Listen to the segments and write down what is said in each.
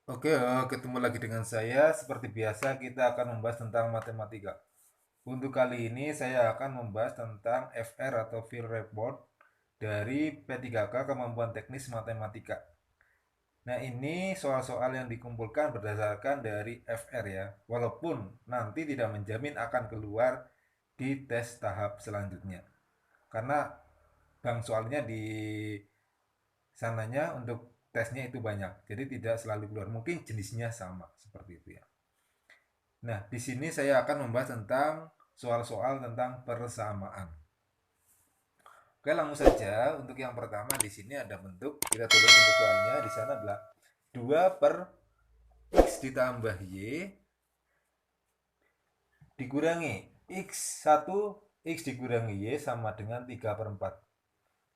Oke, ketemu lagi dengan saya. Seperti biasa, kita akan membahas tentang matematika. Untuk kali ini, saya akan membahas tentang FR atau Field Report dari P3K Kemampuan Teknis Matematika. Nah, ini soal-soal yang dikumpulkan berdasarkan dari FR ya. Walaupun nanti tidak menjamin akan keluar di tes tahap selanjutnya. Karena bank soalnya di sananya untuk tesnya itu banyak. Jadi tidak selalu keluar. Mungkin jenisnya sama seperti itu ya. Nah, di sini saya akan membahas tentang soal-soal tentang persamaan. Oke, langsung saja. Untuk yang pertama di sini ada bentuk, kita tulis untuk soalnya. Di sana adalah 2 per X ditambah Y dikurangi X1 X dikurangi Y sama dengan 3 per 4.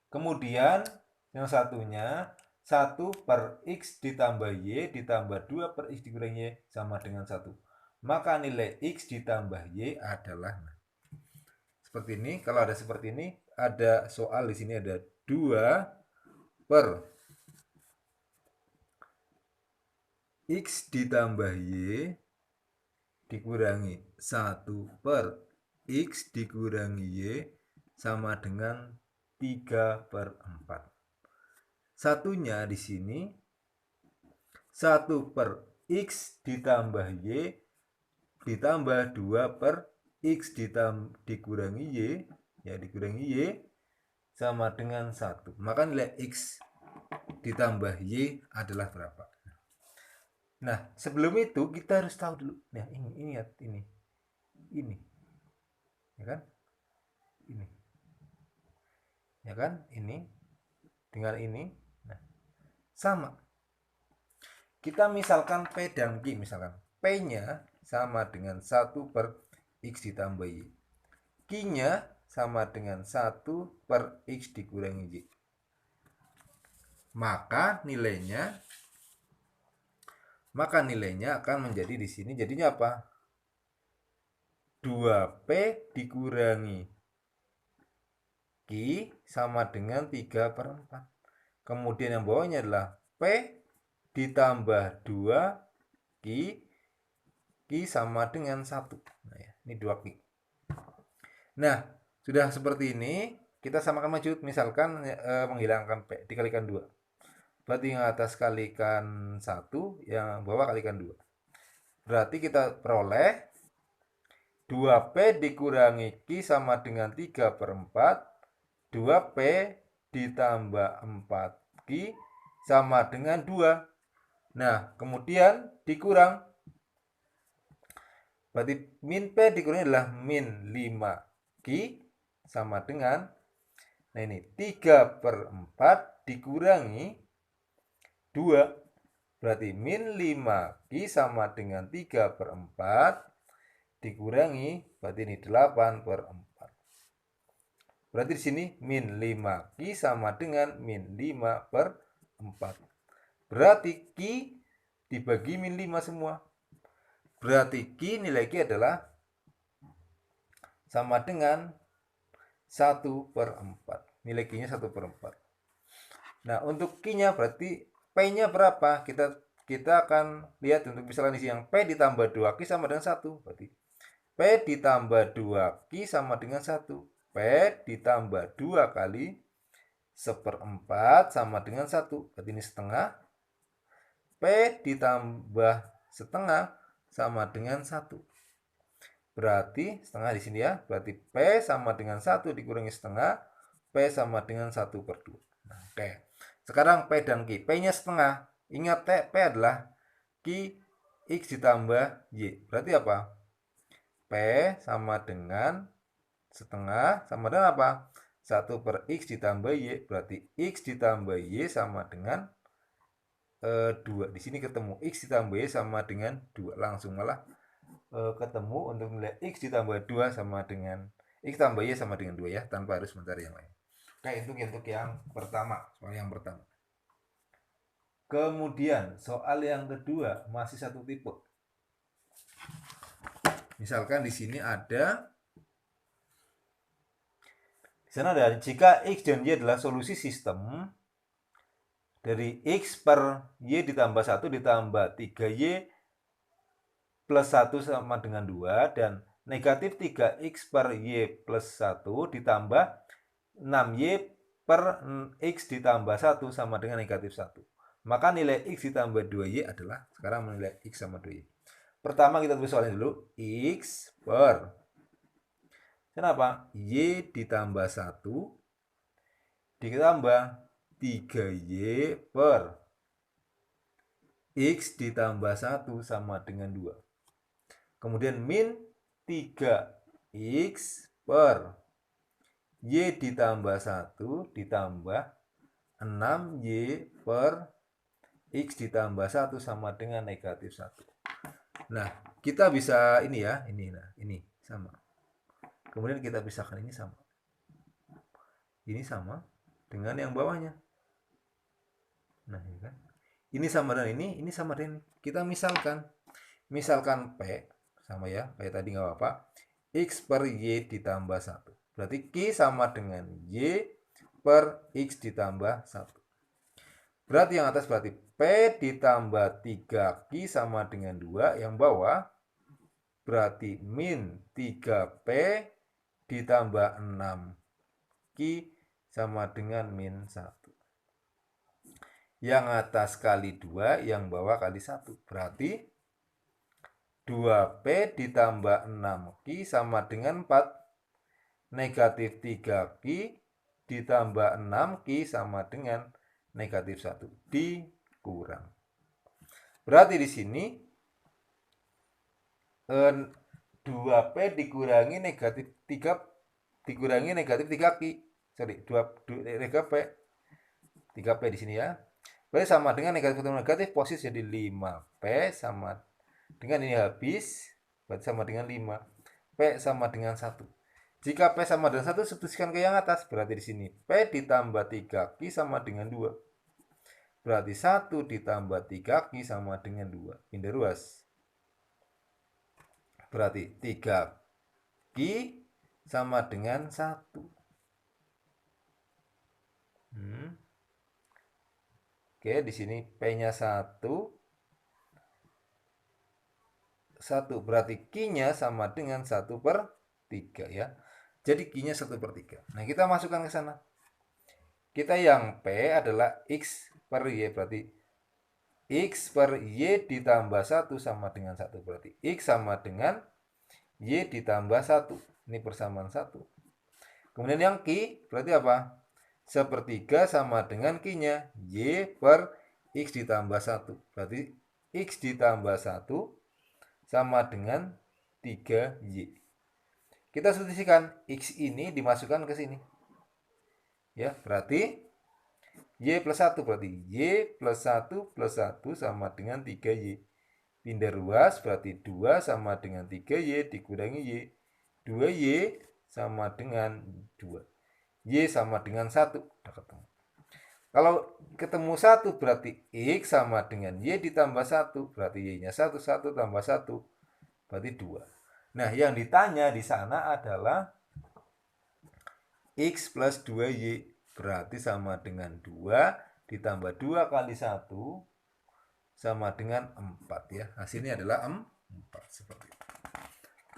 Kemudian yang satunya 1 per X ditambah Y ditambah 2 per X dikurangi Y sama dengan 1. Maka nilai X ditambah Y adalah seperti ini. Kalau ada seperti ini, ada soal di sini ada 2 per X ditambah Y dikurangi 1 per X dikurangi Y sama dengan 3 per 4. Satunya di sini 1 per X ditambah Y ditambah 2 per X dikurangi Y, ya dikurangi Y sama dengan 1. Maka nilai X ditambah Y adalah berapa? Nah, sebelum itu kita harus tahu dulu. Nah, ini ya, ini, ya kan? Ini, ya kan? Ini dengan ini, nah, sama. Kita misalkan P dan Q, misalkan P-nya sama dengan 1 per X ditambah Y. Q-nya sama dengan 1 per X dikurangi Y. Maka nilainya akan menjadi di sini jadinya apa? 2P dikurangi Q sama dengan 3 per 4. Kemudian yang bawahnya adalah P ditambah 2 Q, Q sama dengan 1. Nah, ya, ini 2 Q. Nah, sudah seperti ini, kita samakan maju. Misalkan menghilangkan P, dikalikan 2. Berarti yang atas kalikan 1, yang bawah kalikan 2. Berarti kita peroleh 2P dikurangi Q sama dengan 3 per 4. 2P ditambah 4Q sama dengan 2. Nah, kemudian dikurang. Berarti min P dikurangi adalah min 5Q sama dengan, nah ini 3 per 4 dikurangi 2. Berarti min 5Q sama dengan 3 per 4 dikurangi, berarti ini 8 per 4. Berarti di sini min 5Q sama dengan min 5 per 4. Berarti Q dibagi min 5 semua. Berarti Q nilai Q adalah sama dengan 1 per 4. Nilai Q-nya 1 per 4. Nah, untuk Q-nya berarti P-nya berapa? Kita akan lihat untuk misalnya isi yang P ditambah 2Q sama dengan 1. Berarti P ditambah 2Q sama dengan 1. P ditambah 2 kali 1/4 sama dengan 1. Berarti ini setengah. P ditambah setengah sama dengan 1. Berarti setengah di sini ya. Berarti P sama dengan 1 dikurangi setengah. P sama dengan 1 per 2. Nah, oke. Sekarang P dan Q. P-nya setengah. Ingat P adalah Q X ditambah Y. Berarti apa? P sama dengan setengah sama dengan apa? 1 per X ditambah Y. Berarti X ditambah Y sama dengan 2. Di sini ketemu X ditambah Y sama dengan 2. Langsung malah ketemu untuk nilai X ditambah 2 sama dengan X tambah Y sama dengan 2 ya. Tanpa harus mencari yang lain. Oke, untuk yang pertama. Soal yang pertama. Kemudian soal yang kedua masih satu tipe. Misalkan di sini ada jika X dan Y adalah solusi sistem dari X per Y ditambah 1 ditambah 3Y plus 1 sama dengan 2, dan negatif 3X per Y plus 1 ditambah 6Y per X ditambah 1 sama dengan negatif 1. Maka nilai X ditambah 2Y adalah, sekarang nilai X sama 2Y. Pertama kita tulis soalnya dulu, X per, kenapa? Y ditambah 1 ditambah 3Y per X ditambah 1 sama dengan 2. Kemudian min 3X per Y ditambah 1 ditambah 6Y per X ditambah 1 sama dengan negatif 1. Nah, kita bisa ini ya, ini sama. Kemudian kita pisahkan ini sama. Ini sama dengan yang bawahnya. Nah, ini kan. Ini sama dengan ini sama dengan ini. Kita misalkan P sama ya, kayak tadi nggak apa-apa. X per Y ditambah 1. Berarti Q sama dengan Y per X ditambah 1. Berarti yang atas berarti P ditambah 3Q sama dengan 2. Yang bawah berarti min 3P ditambah 6Q sama dengan min 1. Yang atas kali 2, yang bawah kali 1. Berarti 2P ditambah 6Q sama dengan 4. Negatif 3Q ditambah 6Q sama dengan negatif 1. Dikurang. Berarti di sini 2P dikurangi negatif 3 dikurangi negatif 3Q. Sorry, 3P. 3P di sini ya. Berarti sama dengan negatif ketemu negatif, posisi jadi 5P sama dengan ini habis, berarti sama dengan 5. P sama dengan 1. Jika P sama dengan 1, substitusikan ke yang atas. Berarti di sini P ditambah 3Q sama dengan 2. Berarti 1 ditambah 3Q sama dengan 2. Pindah ruas. Berarti 3Q sama dengan 1. Oke, di sini P-nya 1. 1 berarti Q-nya sama dengan 1/3 ya. Jadi Q-nya 1/3. Nah, kita masukkan ke sana. Kita yang P adalah X per Y, berarti X per Y ditambah 1 sama dengan 1. Berarti X sama dengan Y ditambah 1. Ini persamaan 1. Kemudian yang Q berarti apa? 1/3 sama dengan Q-nya Y per X ditambah 1. Berarti X ditambah 1 sama dengan 3Y. Kita substitusikan X ini dimasukkan ke sini. Ya, berarti Y plus 1. Berarti Y plus 1 plus 1 sama dengan 3Y. Pindah ruas berarti 2 sama dengan 3Y dikurangi Y. 2Y sama dengan 2. Y sama dengan 1. Udah ketemu. Kalau ketemu 1 berarti X sama dengan Y ditambah 1. Berarti Y-nya 1, 1 tambah 1. Berarti 2. Nah, yang ditanya di sana adalah X plus 2Y. Berarti sama dengan 2 ditambah 2 kali 1 sama dengan 4 ya. Hasilnya adalah 4. Seperti itu.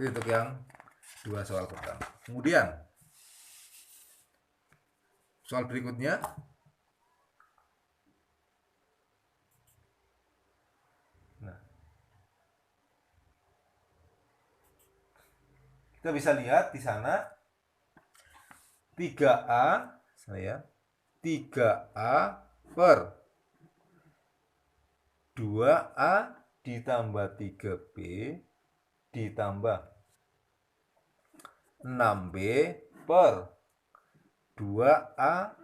Itu untuk yang 2 soal pertama. Kemudian soal berikutnya, nah, kita bisa lihat di sana 3A saya 3A per 2A ditambah 3B ditambah 6B per 2A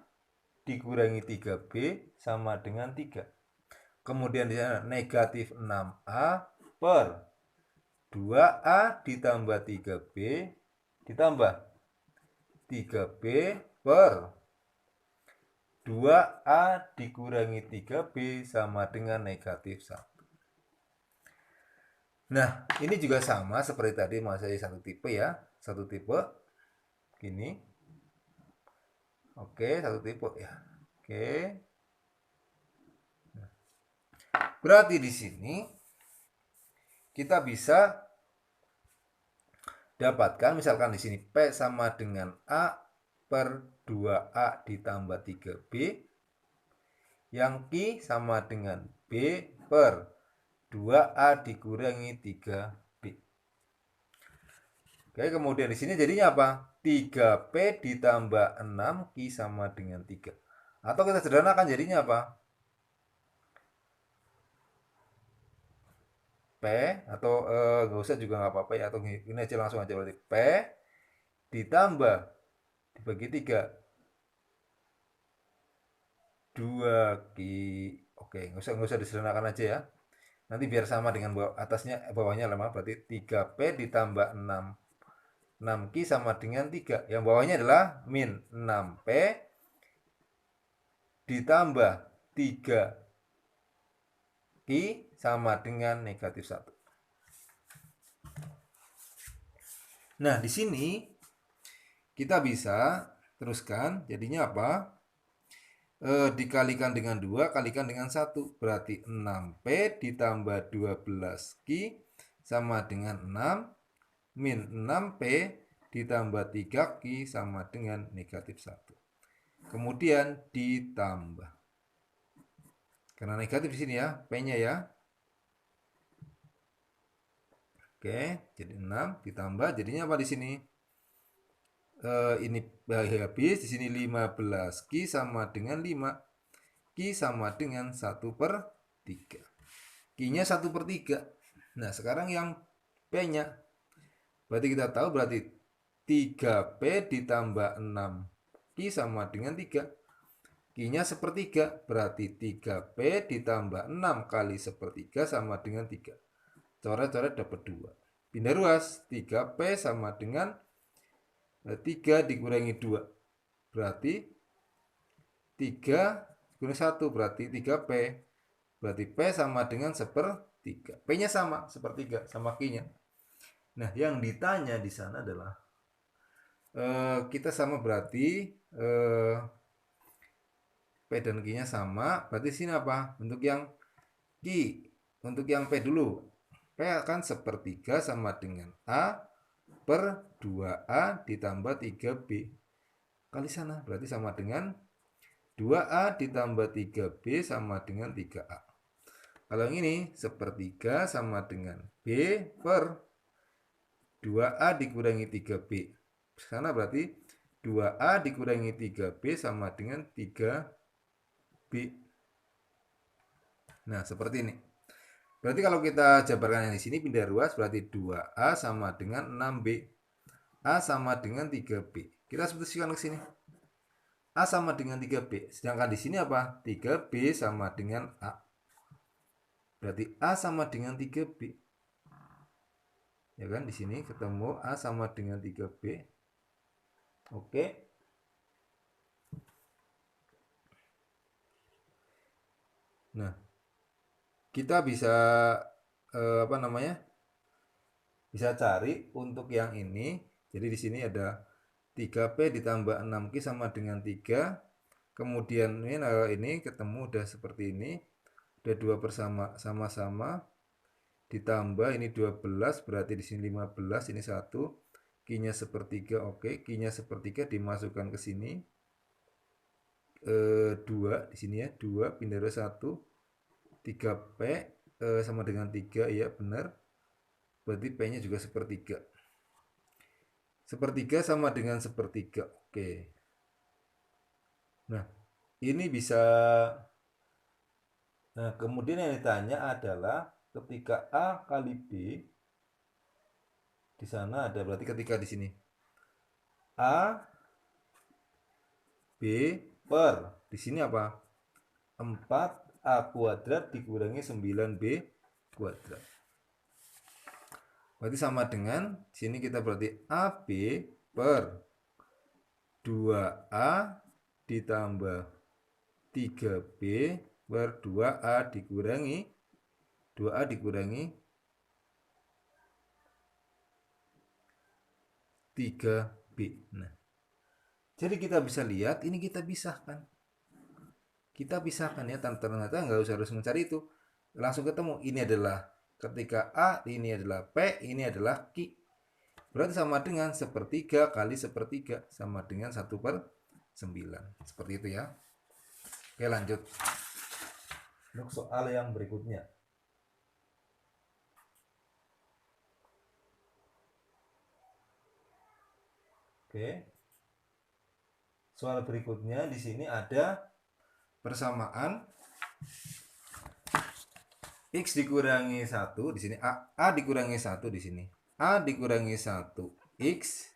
dikurangi 3B sama dengan 3. Kemudian di sana negatif 6A per 2A ditambah 3B ditambah 3B per 2A dikurangi 3B sama dengan negatif 1. Nah, ini juga sama seperti tadi, masih satu tipe ya. Satu tipe. Gini. Oke, satu tipe ya. Oke. Berarti di sini kita bisa dapatkan, misalkan di sini P sama dengan A per 2A ditambah 3B, yang Q sama dengan B per 2A dikurangi 3B. Oke, kemudian di sini jadinya apa? 3P ditambah 6 Q sama dengan 3. Atau kita sederhanakan jadinya apa? P atau nggak usah juga nggak apa-apa ya, atau ini aja langsung aja, berarti P ditambah dibagi 3 2 Q. Oke, nggak usah disederhanakan aja ya. Nanti biar sama dengan atasnya, bawahnya lemah, berarti 3P ditambah 6 Q sama dengan 3. Yang bawahnya adalah min 6P ditambah 3 Q sama dengan negatif 1. Nah, di sini kita bisa teruskan, jadinya apa? Dikalikan dengan 2 kalikan dengan 1, berarti 6P ditambah 12Q sama dengan 6 min 6P ditambah 3Q sama dengan negatif 1. Kemudian ditambah. Karena negatif di sini ya, P-nya ya. Oke, jadi 6 ditambah jadinya apa di sini? Ini habis, di sini 15Q sama dengan 5. Q sama dengan 1/3. Q-nya 1/3. Nah, sekarang yang P-nya. Berarti kita tahu berarti 3P ditambah 6 Q sama dengan 3. Q-nya 1/3. Berarti 3P ditambah 6 kali 1/3 sama dengan 3. Coret-coret dapat 2. Pindah ruas, 3P sama dengan 3 dikurangi 2. Berarti 3 kurangi 1, berarti 3P. Berarti P sama dengan 1/3. P-nya sama, 1/3 sama Q-nya. Nah, yang ditanya di sana adalah kita sama, berarti P dan Q-nya sama. Berarti sini apa? Untuk yang Q, untuk yang P dulu. P akan 1/3 sama dengan A per 2A ditambah 3B. Kali sana, berarti sama dengan 2A ditambah 3B sama dengan 3A. Kalau yang ini 1/3 sama dengan B per 2A dikurangi 3B. Sana berarti 2A dikurangi 3B sama dengan 3B. Nah, seperti ini. Berarti kalau kita jabarkan yang di sini pindah ruas, berarti 2A sama dengan 6B. A sama dengan 3B. Kita substitusikan ke sini. A sama dengan 3B. Sedangkan di sini apa? 3B sama dengan A. Berarti A sama dengan 3B. Ya kan? Di sini ketemu A sama dengan 3B. Oke. Nah, kita bisa apa namanya? Bisa cari untuk yang ini. Jadi di sini ada 3P ditambah 6Q sama dengan 3. Kemudian ini ketemu udah seperti ini. Udah 2 sama-sama ditambah ini 12, berarti di sini 15, ini 1. Q-nya 1/3. Oke, Q-nya 1/3 dimasukkan ke sini. 2 di sini ya, 2 pindah 1. 3P sama dengan 3, ya benar. Berarti P-nya juga 1/3. 1/3 sama dengan 1/3. Oke. Nah, ini bisa. Nah, kemudian yang ditanya adalah ketika A kali B, di sana ada, berarti ketika di sini A B per, di sini apa? 4A kuadrat dikurangi 9B kuadrat. Berarti sama dengan sini kita berarti AB per 2A ditambah 3B per 2A dikurangi 3B. Nah, jadi kita bisa lihat ini kita pisahkan. Kita pisahkan ya, ternyata nggak usah harus mencari itu. langsung ketemu. Ini adalah ketika A, ini adalah P, ini adalah Q. Berarti sama dengan sepertiga kali sepertiga, sama dengan 1/9. Seperti itu ya. Oke, lanjut untuk soal yang berikutnya. Oke. Soal berikutnya di sini ada persamaan X dikurangi 1 di sini, A dikurangi 1 di sini. A dikurangi 1 X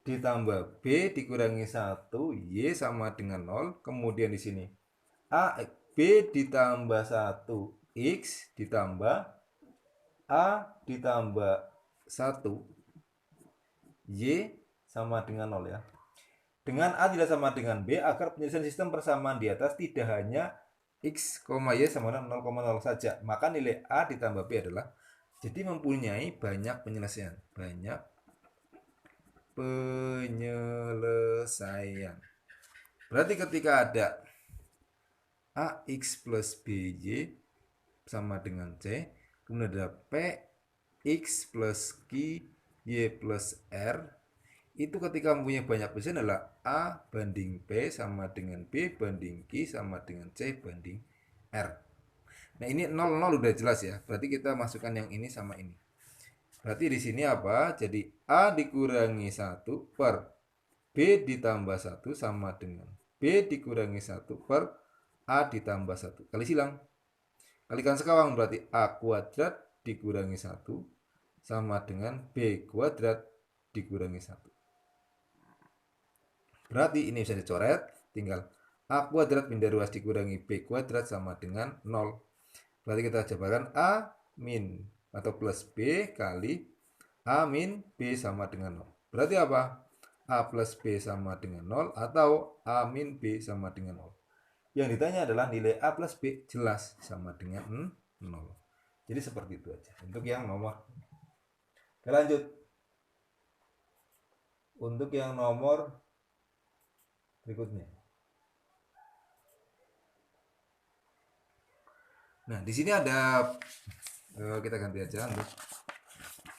ditambah B dikurangi 1 Y sama dengan 0. Kemudian di sini B ditambah 1 X ditambah A ditambah 1 Y sama dengan 0 ya. Dengan A tidak sama dengan B, agar penyelesaian sistem persamaan di atas tidak hanya X, Y sama dengan 0,0 saja, maka nilai A ditambah B adalah, jadi mempunyai banyak penyelesaian. Banyak penyelesaian. Berarti ketika ada AX plus BY sama dengan C, kemudian ada PX plus Q, Y plus R, itu ketika mempunyai banyak penyelesaian adalah A banding P sama dengan B banding Q sama dengan C banding R. Nah, ini 0, 0 udah jelas ya. Berarti kita masukkan yang ini sama ini. Berarti di sini apa? Jadi A dikurangi 1 per B ditambah 1 sama dengan B dikurangi 1 per A ditambah 1. Kali silang. Kalikan sekawang, berarti A kuadrat dikurangi 1 sama dengan B kuadrat dikurangi 1. Berarti ini bisa dicoret, tinggal A kuadrat pindah ruas dikurangi B kuadrat sama dengan 0. Berarti kita jabarkan A min atau plus B kali A min B sama dengan 0. Berarti apa? A plus B sama dengan 0 atau A min B sama dengan 0. Yang ditanya adalah nilai A plus B, jelas sama dengan 0. Jadi seperti itu aja untuk yang nomor. Oke, lanjut. Untuk yang nomor berikutnya. Nah, di sini ada, kita ganti aja untuk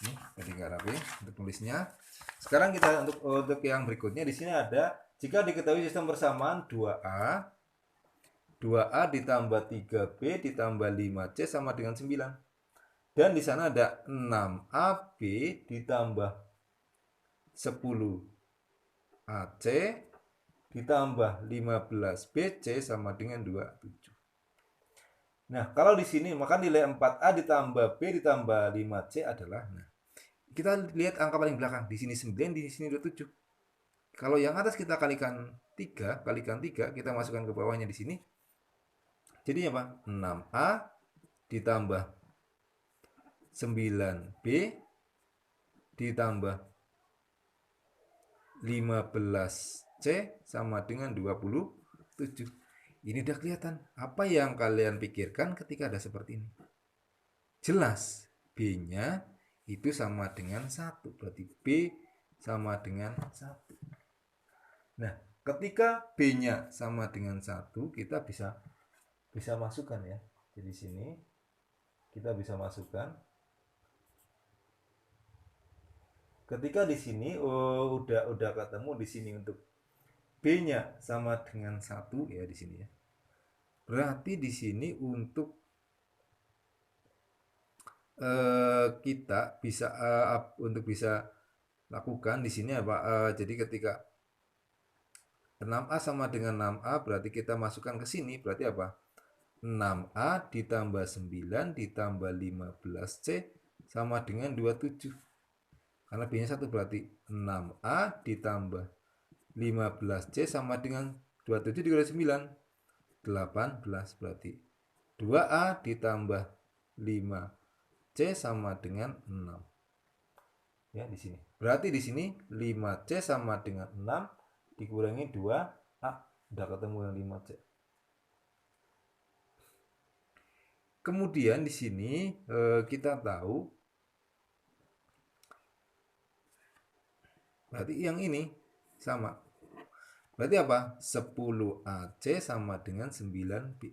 ini, jadi nggak rapi untuk tulisnya. Sekarang kita untuk yang berikutnya di sini ada, jika diketahui sistem persamaan 2A ditambah 3B ditambah 5C sama dengan 9. Dan di sana ada 6AB ditambah 10AC ditambah 15BC sama dengan 27. Nah, kalau di sini maka nilai 4A ditambah B ditambah 5C adalah, nah, kita lihat angka paling belakang. Di sini 9, di sini 27. Kalau yang atas kita kalikan 3, kita masukkan ke bawahnya di sini. Jadi apa? 6A ditambah 9B ditambah 15C sama dengan 27. Ini udah kelihatan. Apa yang kalian pikirkan ketika ada seperti ini? Jelas, B-nya itu sama dengan 1. Berarti B sama dengan 1. Nah, ketika B-nya sama dengan 1, kita bisa masukkan ya. Jadi sini kita bisa masukkan. Ketika di sini udah ketemu di sini untuk B-nya sama dengan 1 ya di sini ya. Berarti di sini untuk kita bisa untuk bisa lakukan di sini apa? Jadi ketika 6A sama dengan 6A, berarti kita masukkan ke sini, berarti apa? 6A ditambah 9 ditambah 15C sama dengan 27. Karena B-nya 1, berarti 6A ditambah 15C sama dengan 27 dikali 9, 18. Berarti 2A ditambah 5C sama dengan 6. Ya, di sini. Berarti di sini 5C sama dengan 6 dikurangi 2A. Udah ketemu yang 5C. Kemudian di sini kita tahu, berarti yang ini sama. Berarti apa? 10AC sama dengan 9B.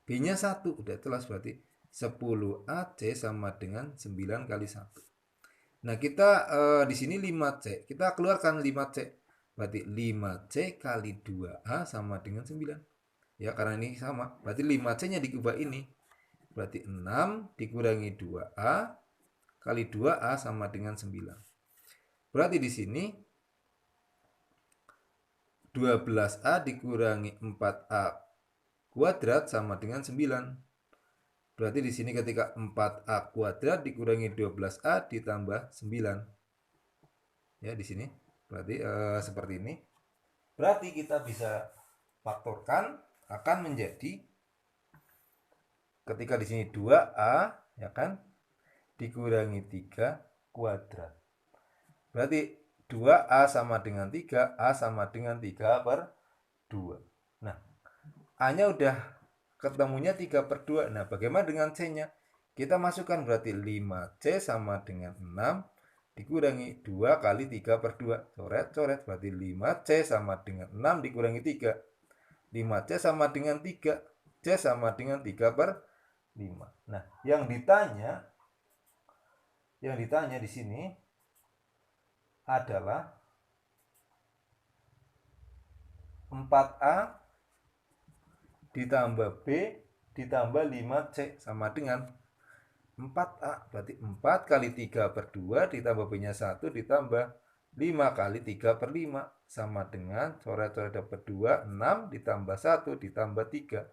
B-nya 1, udah jelas, berarti 10AC sama dengan 9 kali 1. Nah, kita di sini 5C. Kita keluarkan 5C. Berarti 5C kali 2A sama dengan 9. Ya, karena ini sama. Berarti 5C-nya dikubah ini. Berarti 6 dikurangi 2A kali 2A sama dengan 9. Berarti di sini 12A dikurangi 4A kuadrat sama dengan 9. Berarti di sini ketika 4A kuadrat dikurangi 12A ditambah 9. Ya, di sini. Berarti seperti ini. Berarti kita bisa faktorkan akan menjadi ketika di sini 2A ya kan dikurangi 3 kuadrat. Berarti 2A sama dengan 3, A sama dengan 3/2. Nah, A-nya udah ketemunya 3/2. Nah, bagaimana dengan C-nya? Kita masukkan berarti 5C sama dengan 6 dikurangi 2 kali 3/2. Coret-coret berarti 5C sama dengan 6 dikurangi 3. 5C sama dengan 3. C sama dengan 3/5. Nah, yang ditanya di sini adalah 4A ditambah B ditambah 5C sama dengan 4A. Berarti 4 kali 3/2 ditambah B-nya 1 ditambah 5 kali 3/5 sama dengan coret-coret dapat 2, 6 ditambah 1 ditambah 3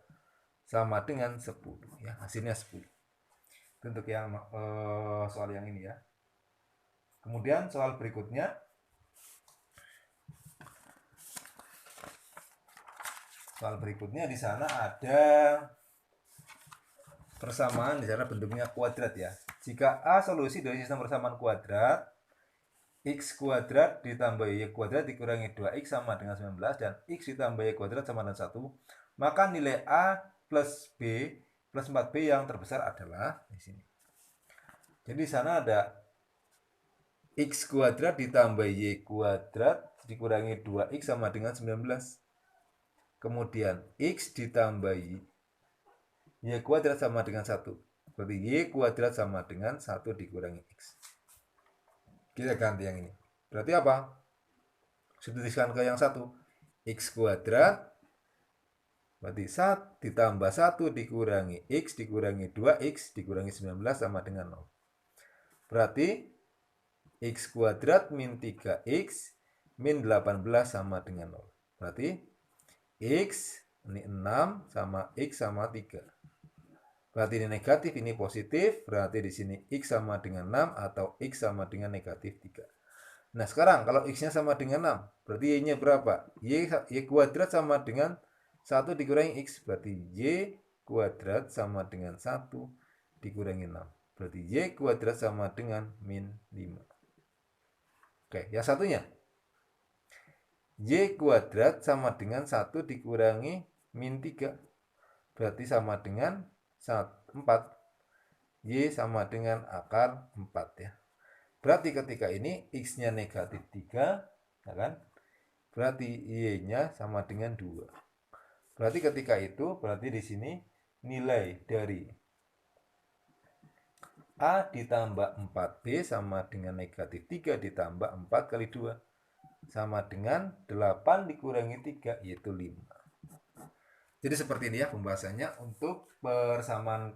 sama dengan 10. Ya, hasilnya 10. Itu untuk yang soal yang ini ya. Kemudian soal berikutnya di sana ada persamaan di sana bentuknya kuadrat ya. Jika A solusi dari sistem persamaan kuadrat, x kuadrat ditambah y kuadrat dikurangi 2x sama dengan 19 dan x ditambah y kuadrat sama dengan 1, maka nilai A plus B plus 4B yang terbesar adalah di sini. Jadi di sana ada x kuadrat ditambah y kuadrat dikurangi 2x sama dengan 19. Kemudian x ditambah y kuadrat sama dengan 1. Berarti y kuadrat sama dengan 1 dikurangi x. Kita ganti yang ini. Berarti apa? Substitusikan ke yang 1. X kuadrat berarti 1 ditambah 1 dikurangi x dikurangi 2x dikurangi 19 sama dengan 0. Berarti x kuadrat min 3x min 18 sama dengan 0. Berarti x ini 6 sama x sama 3. Berarti ini negatif, ini positif. Berarti di sini x sama dengan 6 atau x sama dengan negatif 3. Nah, sekarang kalau x-nya sama dengan 6, berarti y-nya berapa? Y kuadrat sama dengan 1 dikurangi x. Berarti y kuadrat sama dengan 1 dikurangi 6. Berarti y kuadrat sama dengan min 5. Oke, yang satunya. Y kuadrat sama dengan 1 dikurangi min 3. Berarti sama dengan 4. Y sama dengan akar 4 ya. Berarti ketika ini x-nya negatif 3, ya kan? Berarti y-nya sama dengan 2. Berarti ketika itu, berarti di sini nilai dari A ditambah 4B sama dengan negatif 3 ditambah 4 kali 2. Sama dengan 8 dikurangi 3, yaitu 5. Jadi seperti ini ya pembahasannya untuk persamaan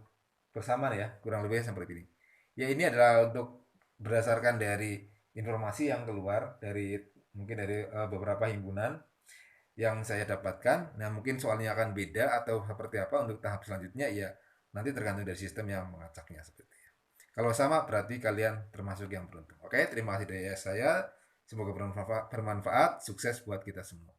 ya, kurang lebih seperti ini. Ya, ini adalah untuk berdasarkan dari informasi yang keluar dari mungkin dari beberapa himpunan yang saya dapatkan. Nah, mungkin soalnya akan beda atau seperti apa untuk tahap selanjutnya ya nanti tergantung dari sistem yang mengacaknya seperti itu. Kalau sama berarti kalian termasuk yang beruntung. Oke, terima kasih dari saya. Semoga bermanfaat. Sukses buat kita semua.